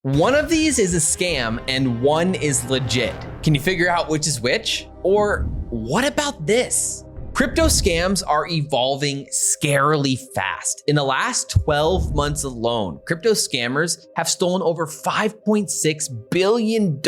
One of these is a scam and one is legit. Can you figure out which is which? Or what about this? Crypto scams are evolving scarily fast. In the last 12 months alone, crypto scammers have stolen over $5.6 billion.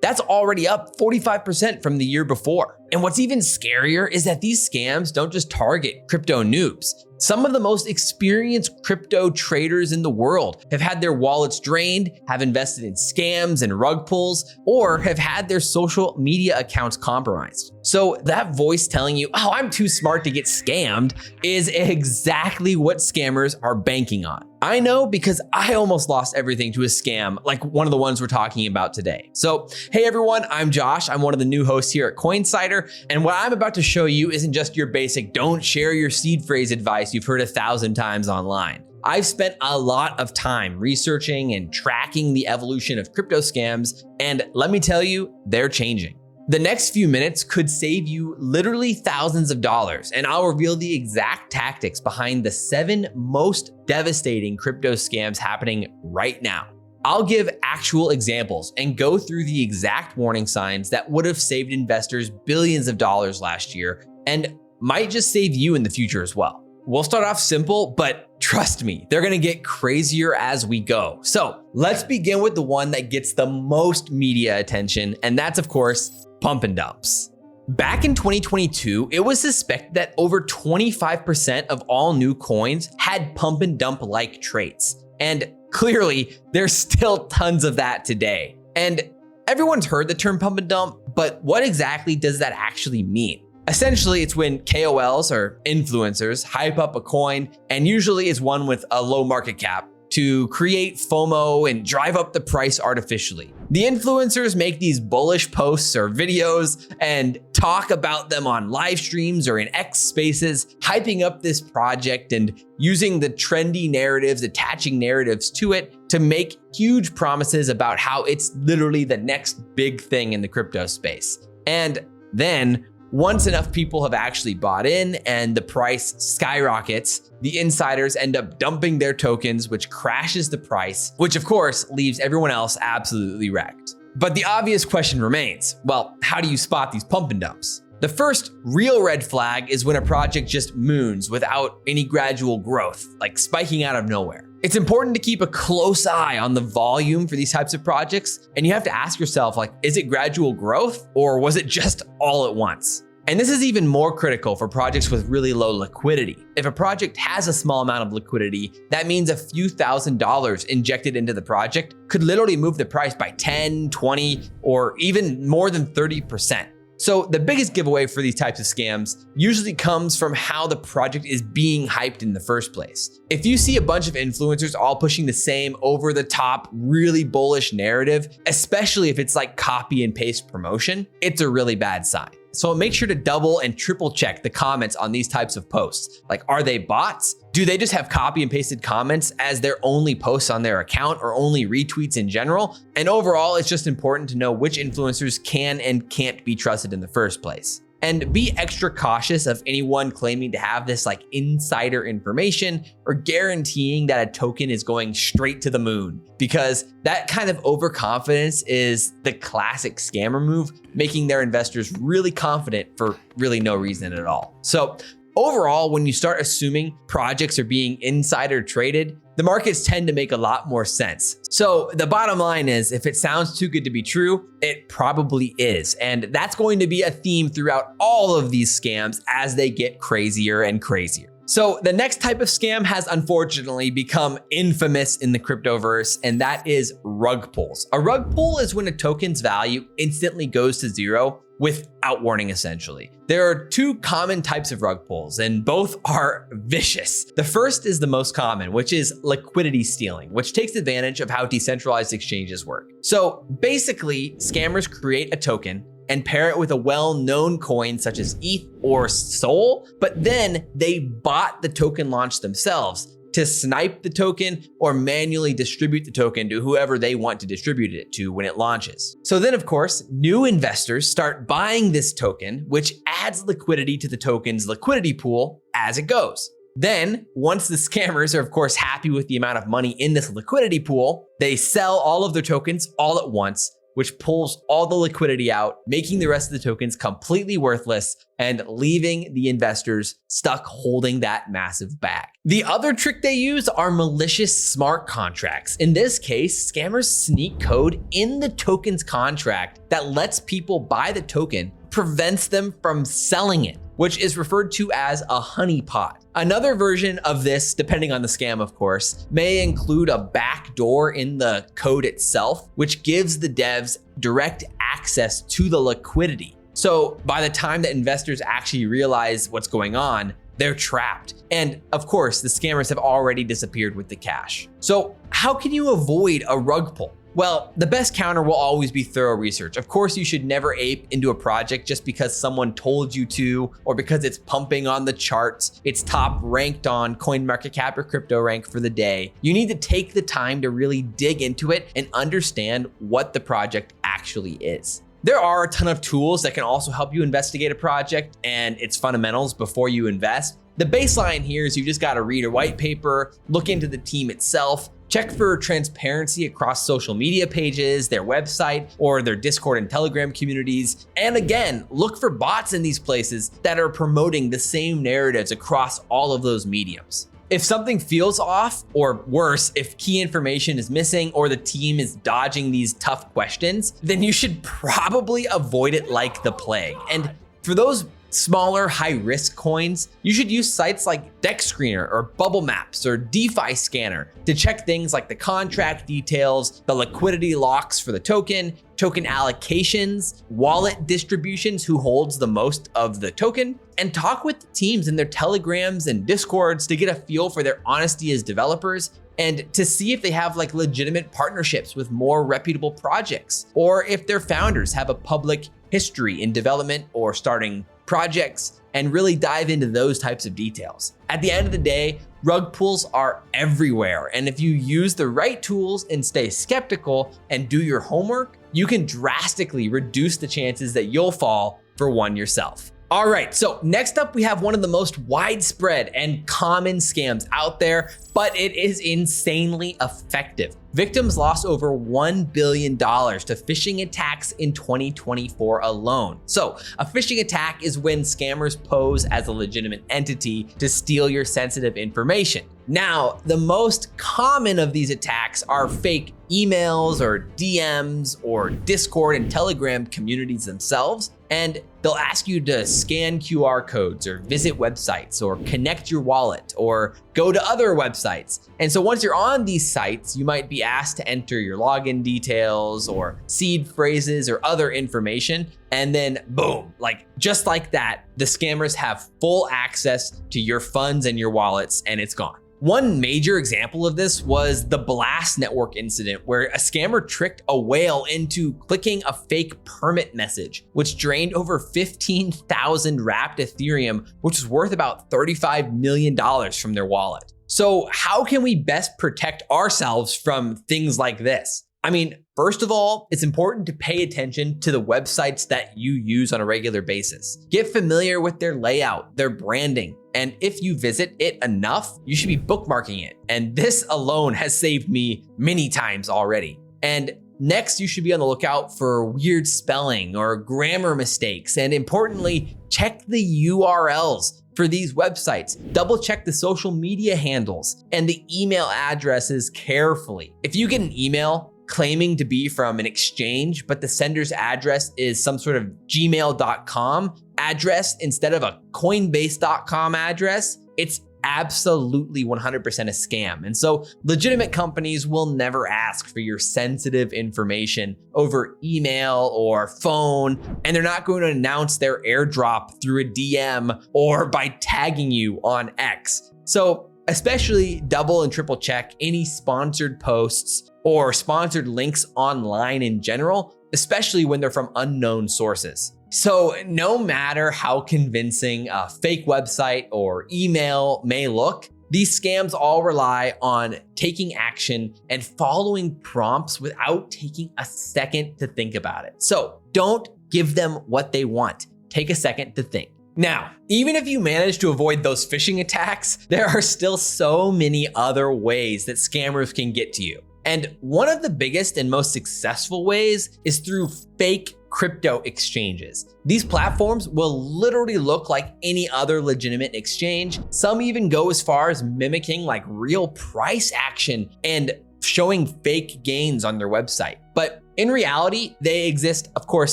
That's already up 45% from the year before. And what's even scarier is that these scams don't just target crypto noobs. Some of the most experienced crypto traders in the world have had their wallets drained, have invested in scams and rug pulls, or have had their social media accounts compromised. So that voice telling you, oh, I'm too smart to get scammed, is exactly what scammers are banking on. I know because I almost lost everything to a scam like one of the ones we're talking about today. So, hey everyone, I'm Josh. I'm one of the new hosts here at CoinSider. And what I'm about to show you isn't just your basic don't share your seed phrase advice you've heard 1,000 times online. I've spent a lot of time researching and tracking the evolution of crypto scams, and let me tell you, they're changing. The next few minutes could save you literally thousands of dollars, and I'll reveal the exact tactics behind the 7 most devastating crypto scams happening right now. I'll give actual examples and go through the exact warning signs that would have saved investors billions of dollars last year and might just save you in the future as well. We'll start off simple, but trust me, they're gonna get crazier as we go. So let's begin with the one that gets the most media attention, and that's of course, pump and dumps. Back in 2022, it was suspected that over 25% of all new coins had pump and dump like traits. And clearly, there's still tons of that today. And everyone's heard the term pump and dump, but what exactly does that actually mean? Essentially, it's when KOLs or influencers hype up a coin, and usually is one with a low market cap, to create FOMO and drive up the price artificially. The influencers make these bullish posts or videos and talk about them on live streams or in X spaces, hyping up this project and using the trendy narratives, attaching narratives to it to make huge promises about how it's literally the next big thing in the crypto space. And then once enough people have actually bought in and the price skyrockets, the insiders end up dumping their tokens, which crashes the price, which of course leaves everyone else absolutely wrecked. But the obvious question remains, well, how do you spot these pump and dumps? The first real red flag is when a project just moons without any gradual growth, like spiking out of nowhere. It's important to keep a close eye on the volume for these types of projects, and you have to ask yourself, like, is it gradual growth or was it just all at once? And this is even more critical for projects with really low liquidity. If a project has a small amount of liquidity, that means a few $1,000s injected into the project could literally move the price by 10, 20, or even more than 30%. So the biggest giveaway for these types of scams usually comes from how the project is being hyped in the first place. If you see a bunch of influencers all pushing the same over the top, really bullish narrative, especially if it's like copy and paste promotion, it's a really bad sign. So make sure to double and triple check the comments on these types of posts. Like, are they bots? Do they just have copy and pasted comments as their only posts on their account or only retweets in general? And overall, it's just important to know which influencers can and can't be trusted in the first place. And be extra cautious of anyone claiming to have this like insider information or guaranteeing that a token is going straight to the moon, because that kind of overconfidence is the classic scammer move, making their investors really confident for really no reason at all. So overall, when you start assuming projects are being insider traded, the markets tend to make a lot more sense. So the bottom line is, if it sounds too good to be true, it probably is. And that's going to be a theme throughout all of these scams as they get crazier and crazier. So the next type of scam has unfortunately become infamous in the cryptoverse, and that is rug pulls. A rug pull is when a token's value instantly goes to zero without warning, essentially. There are 2 common types of rug pulls, and both are vicious. The first is the most common, which is liquidity stealing, which takes advantage of how decentralized exchanges work. So basically, scammers create a token and pair it with a well-known coin such as ETH or SOL, but then they bought the token launch themselves to snipe the token or manually distribute the token to whoever they want to distribute it to when it launches. So then, of course, new investors start buying this token, which adds liquidity to the token's liquidity pool as it goes. Then, once the scammers are of course happy with the amount of money in this liquidity pool, they sell all of their tokens all at once, which pulls all the liquidity out, making the rest of the tokens completely worthless and leaving the investors stuck holding that massive bag. The other trick they use are malicious smart contracts. In this case, scammers sneak code in the token's contract that lets people buy the token, prevents them from selling it, which is referred to as a honeypot. Another version of this, depending on the scam of course, may include a backdoor in the code itself, which gives the devs direct access to the liquidity. So by the time that investors actually realize what's going on, they're trapped. And of course, the scammers have already disappeared with the cash. So how can you avoid a rug pull? Well, the best counter will always be thorough research. Of course, you should never ape into a project just because someone told you to, or because it's pumping on the charts, it's top ranked on CoinMarketCap or CryptoRank for the day. You need to take the time to really dig into it and understand what the project actually is. There are a ton of tools that can also help you investigate a project and its fundamentals before you invest. The baseline here is you just gotta read a white paper, look into the team itself, check for transparency across social media pages, their website, or their Discord and Telegram communities. And again, look for bots in these places that are promoting the same narratives across all of those mediums. If something feels off, or worse, if key information is missing or the team is dodging these tough questions, then you should probably avoid it like the plague. And for those smaller high-risk coins, you should use sites like Dex Screener or Bubble Maps or DeFi Scanner to check things like the contract details, the liquidity locks for the token allocations, wallet distributions, who holds the most of the token, and talk with the teams in their Telegrams and Discords to get a feel for their honesty as developers and to see if they have like legitimate partnerships with more reputable projects, or if their founders have a public history in development or starting projects, and really dive into those types of details. At the end of the day, rug pulls are everywhere, and if you use the right tools and stay skeptical and do your homework, you can drastically reduce the chances that you'll fall for one yourself. All right, so next up we have one of the most widespread and common scams out there, but it is insanely effective. Victims lost over $1 billion to phishing attacks in 2024 alone. So a phishing attack is when scammers pose as a legitimate entity to steal your sensitive information. Now, the most common of these attacks are fake emails or DMs or Discord and Telegram communities themselves, and they'll ask you to scan QR codes or visit websites or connect your wallet or go to other websites. And so once you're on these sites, you might be asked to enter your login details or seed phrases or other information. And then boom, like just like that, the scammers have full access to your funds and your wallets, and it's gone. One major example of this was the Blast Network incident, where a scammer tricked a whale into clicking a fake permit message, which drained over 15,000 wrapped Ethereum, which was worth about $35 million from their wallet. So how can we best protect ourselves from things like this? I mean, first of all, it's important to pay attention to the websites that you use on a regular basis. Get familiar with their layout, their branding, and if you visit it enough, you should be bookmarking it. And this alone has saved me many times already. And next, you should be on the lookout for weird spelling or grammar mistakes. And importantly, check the URLs for these websites. Double check the social media handles and the email addresses carefully. If you get an email claiming to be from an exchange, but the sender's address is some sort of gmail.com address instead of a coinbase.com address, it's absolutely 100% a scam. And so legitimate companies will never ask for your sensitive information over email or phone, and they're not going to announce their airdrop through a DM or by tagging you on X. So especially double and triple check any sponsored posts or sponsored links online in general, especially when they're from unknown sources. So no matter how convincing a fake website or email may look, these scams all rely on taking action and following prompts without taking a second to think about it. So don't give them what they want. Take a second to think. Now, even if you manage to avoid those phishing attacks, there are still so many other ways that scammers can get to you. And one of the biggest and most successful ways is through fake crypto exchanges. These platforms will literally look like any other legitimate exchange. Some even go as far as mimicking like real price action and showing fake gains on their website. But in reality, they exist, of course,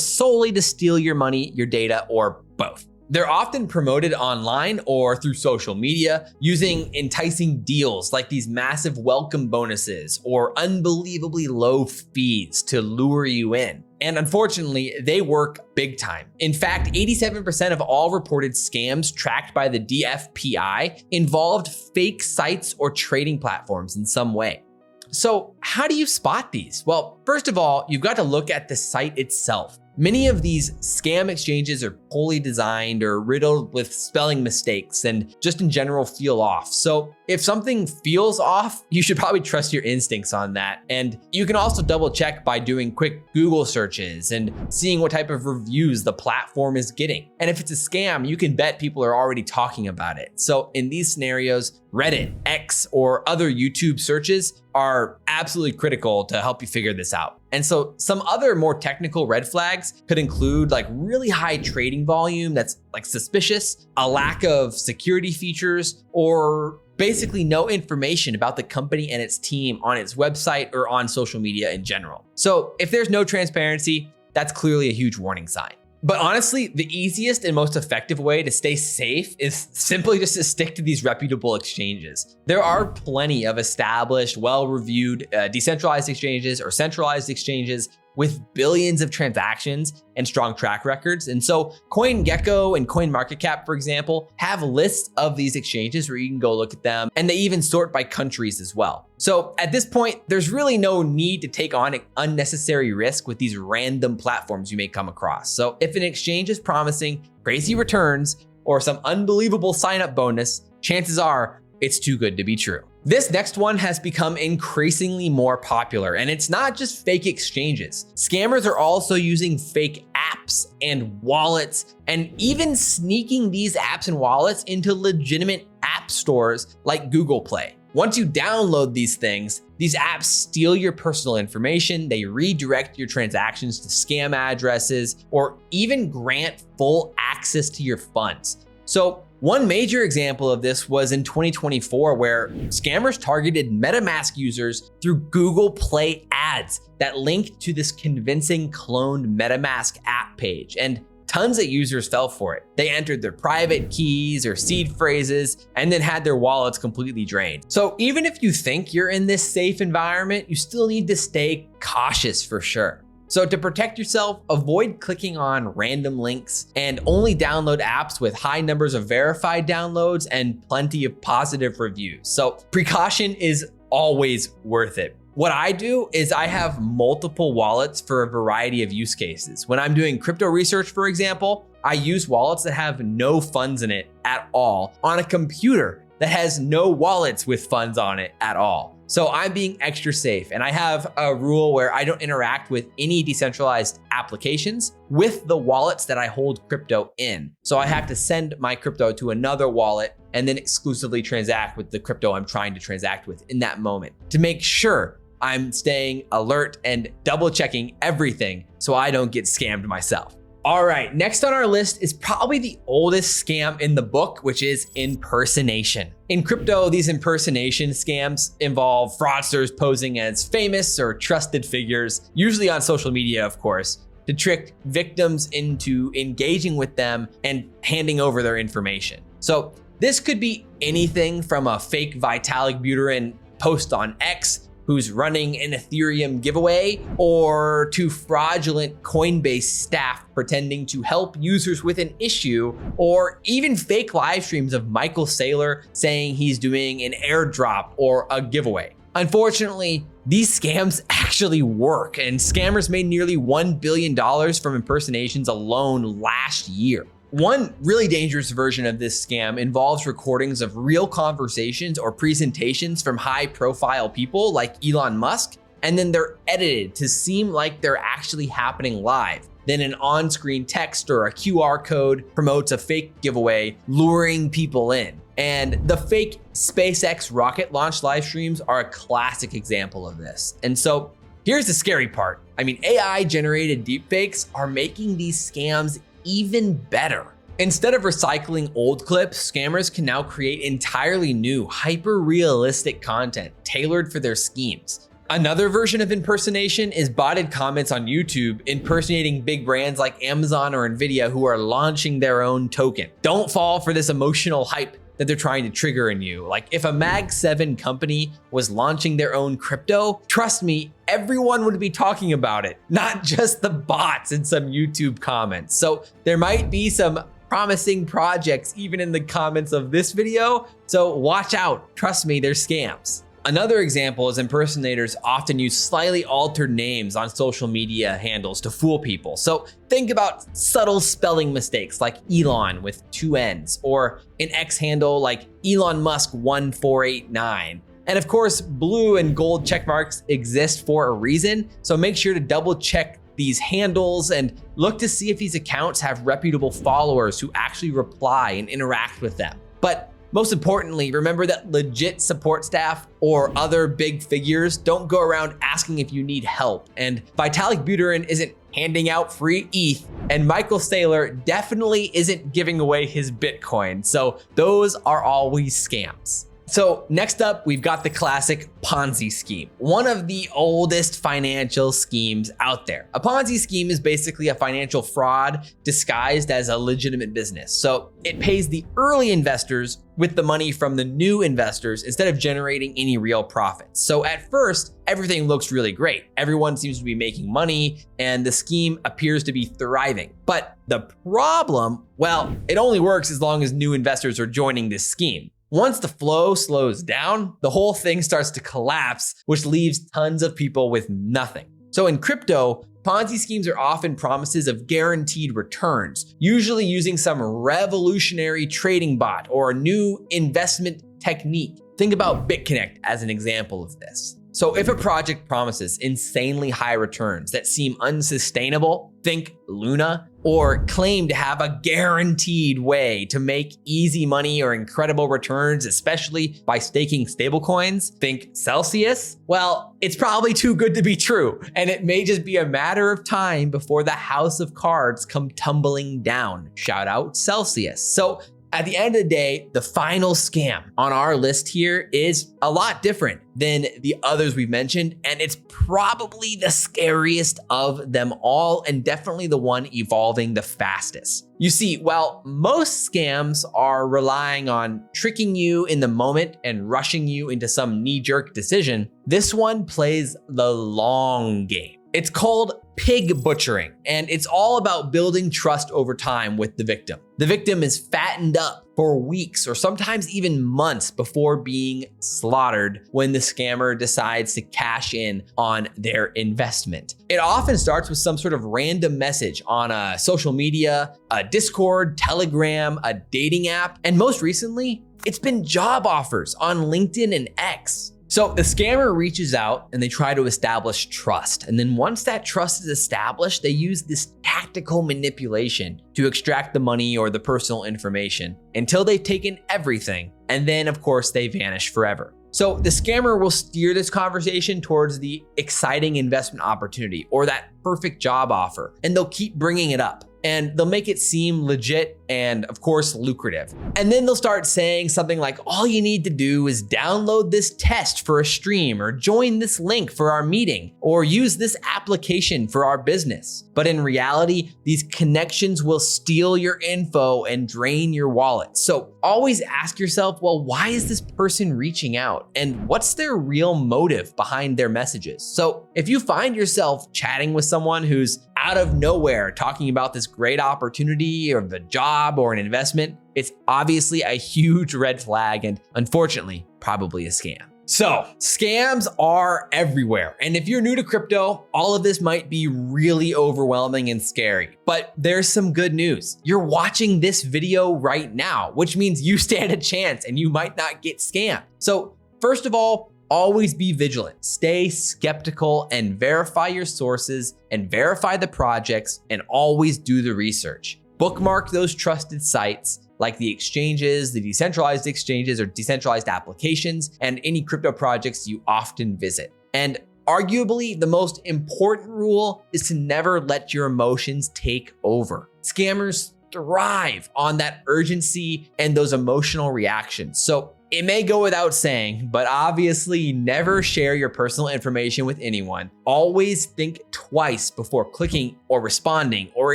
solely to steal your money, your data, or both. They're often promoted online or through social media using enticing deals like these massive welcome bonuses or unbelievably low fees to lure you in. And unfortunately, they work big time. In fact, 87% of all reported scams tracked by the DFPI involved fake sites or trading platforms in some way. So how do you spot these? Well, first of all, you've got to look at the site itself. Many of these scam exchanges are poorly designed or riddled with spelling mistakes and just in general feel off. So if something feels off, you should probably trust your instincts on that. And you can also double check by doing quick Google searches and seeing what type of reviews the platform is getting. And if it's a scam, you can bet people are already talking about it. So in these scenarios, Reddit, X, or other YouTube searches are absolutely critical to help you figure this out. And so some other more technical red flags could include like really high trading volume that's like suspicious, a lack of security features, or basically no information about the company and its team on its website or on social media in general. So if there's no transparency, that's clearly a huge warning sign. But honestly, the easiest and most effective way to stay safe is simply just to stick to these reputable exchanges. There are plenty of established, well-reviewed decentralized exchanges or centralized exchanges with billions of transactions and strong track records. And so CoinGecko and CoinMarketCap, for example, have lists of these exchanges where you can go look at them, and they even sort by countries as well. So at this point, there's really no need to take on unnecessary risk with these random platforms you may come across. So if an exchange is promising crazy returns or some unbelievable sign-up bonus, chances are it's too good to be true. This next one has become increasingly more popular, and it's not just fake exchanges. Scammers are also using fake apps and wallets, and even sneaking these apps and wallets into legitimate app stores like Google Play. Once you download these things, these apps steal your personal information, they redirect your transactions to scam addresses, or even grant full access to your funds. So one major example of this was in 2024, where scammers targeted MetaMask users through Google Play ads that linked to this convincing cloned MetaMask app page. And tons of users fell for it. They entered their private keys or seed phrases and then had their wallets completely drained. So even if you think you're in this safe environment, you still need to stay cautious for sure. So to protect yourself, avoid clicking on random links and only download apps with high numbers of verified downloads and plenty of positive reviews. So precaution is always worth it. What I do is I have multiple wallets for a variety of use cases. When I'm doing crypto research, for example, I use wallets that have no funds in it at all on a computer that has no wallets with funds on it at all. So I'm being extra safe, and I have a rule where I don't interact with any decentralized applications with the wallets that I hold crypto in. So I have to send my crypto to another wallet and then exclusively transact with the crypto I'm trying to transact with in that moment to make sure I'm staying alert and double checking everything so I don't get scammed myself. All right, next on our list is probably the oldest scam in the book, which is impersonation. In crypto, these impersonation scams involve fraudsters posing as famous or trusted figures, usually on social media, of course, to trick victims into engaging with them and handing over their information. So this could be anything from a fake Vitalik Buterin post on X who's running an Ethereum giveaway, or to fraudulent Coinbase staff pretending to help users with an issue, or even fake live streams of Michael Saylor saying he's doing an airdrop or a giveaway. Unfortunately, these scams actually work, and scammers made nearly $1 billion from impersonations alone last year. One really dangerous version of this scam involves recordings of real conversations or presentations from high-profile people like Elon Musk, and then they're edited to seem like they're actually happening live. Then an on-screen text or a QR code promotes a fake giveaway, luring people in. And the fake SpaceX rocket launch live streams are a classic example of this. And so here's the scary part. I mean, AI-generated deepfakes are making these scams even better. Instead of recycling old clips, scammers can now create entirely new, hyper-realistic content tailored for their schemes. Another version of impersonation is botted comments on YouTube impersonating big brands like Amazon or Nvidia who are launching their own token. Don't fall for this emotional hype that they're trying to trigger in you. Like if a Mag 7 company was launching their own crypto, trust me, everyone would be talking about it, not just the bots in some YouTube comments. So there might be some promising projects even in the comments of this video, so watch out. Trust me, they're scams. Another example is impersonators often use slightly altered names on social media handles to fool people. So think about subtle spelling mistakes like Elon with 2 N's or an X handle like Elon Musk 1489. And of course, blue and gold check marks exist for a reason. So make sure to double check these handles and look to see if these accounts have reputable followers who actually reply and interact with them. But most importantly, remember that legit support staff or other big figures don't go around asking if you need help. And Vitalik Buterin isn't handing out free ETH, and Michael Saylor definitely isn't giving away his Bitcoin. So those are always scams. So next up, we've got the classic Ponzi scheme, one of the oldest financial schemes out there. A Ponzi scheme is basically a financial fraud disguised as a legitimate business. So it pays the early investors with the money from the new investors instead of generating any real profits. So at first, everything looks really great. Everyone seems to be making money and the scheme appears to be thriving. But the problem, well, it only works as long as new investors are joining this scheme. Once the flow slows down, the whole thing starts to collapse, which leaves tons of people with nothing. So in crypto, Ponzi schemes are often promises of guaranteed returns, usually using some revolutionary trading bot or a new investment technique. Think about BitConnect as an example of this. So if a project promises insanely high returns that seem unsustainable, think Luna, or claim to have a guaranteed way to make easy money or incredible returns, especially by staking stablecoins, think Celsius, well, it's probably too good to be true. And it may just be a matter of time before the house of cards come tumbling down. Shout out Celsius. So at the end of the day, the final scam on our list here is a lot different than the others we've mentioned, and it's probably the scariest of them all and definitely the one evolving the fastest. You see, while most scams are relying on tricking you in the moment and rushing you into some knee-jerk decision, this one plays the long game. It's called pig butchering, and it's all about building trust over time with the victim. The victim is fattened up for weeks or sometimes even months before being slaughtered when the scammer decides to cash in on their investment. It often starts with some sort of random message on a social media, a Discord, Telegram, a dating app, and most recently, it's been job offers on LinkedIn and X. So the scammer reaches out and they try to establish trust. And then once that trust is established, they use this tactical manipulation to extract the money or the personal information until they've taken everything. And then of course they vanish forever. So the scammer will steer this conversation towards the exciting investment opportunity or that perfect job offer, and they'll keep bringing it up. And they'll make it seem legit and of course lucrative. And then they'll start saying something like, all you need to do is download this test for a stream or join this link for our meeting or use this application for our business. But in reality, these connections will steal your info and drain your wallet. So always ask yourself, well, why is this person reaching out? And what's their real motive behind their messages? So if you find yourself chatting with someone who's out of nowhere talking about this great opportunity or the job or an investment, it's obviously a huge red flag and unfortunately, probably a scam. So scams are everywhere. And if you're new to crypto, all of this might be really overwhelming and scary, but there's some good news. You're watching this video right now, which means you stand a chance and you might not get scammed. So first of all always be vigilant, stay skeptical, and verify your sources and verify the projects, and always do the research. Bookmark those trusted sites like the exchanges, the decentralized exchanges or decentralized applications, and any crypto projects you often visit. And arguably, the most important rule is to never let your emotions take over. Scammers thrive on that urgency and those emotional reactions. So it may go without saying, but obviously never share your personal information with anyone. Always think twice before clicking or responding or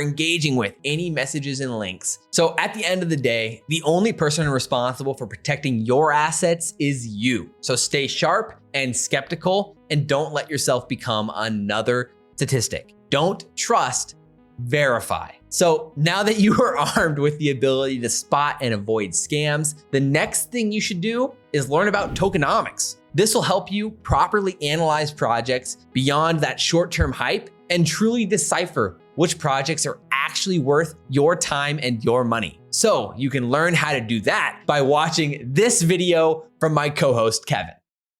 engaging with any messages and links. So at the end of the day, the only person responsible for protecting your assets is you. So stay sharp and skeptical, and don't let yourself become another statistic. Don't trust, verify. So now that you are armed with the ability to spot and avoid scams, the next thing you should do is learn about tokenomics. This will help you properly analyze projects beyond that short-term hype and truly decipher which projects are actually worth your time and your money. So you can learn how to do that by watching this video from my co-host, Kevin.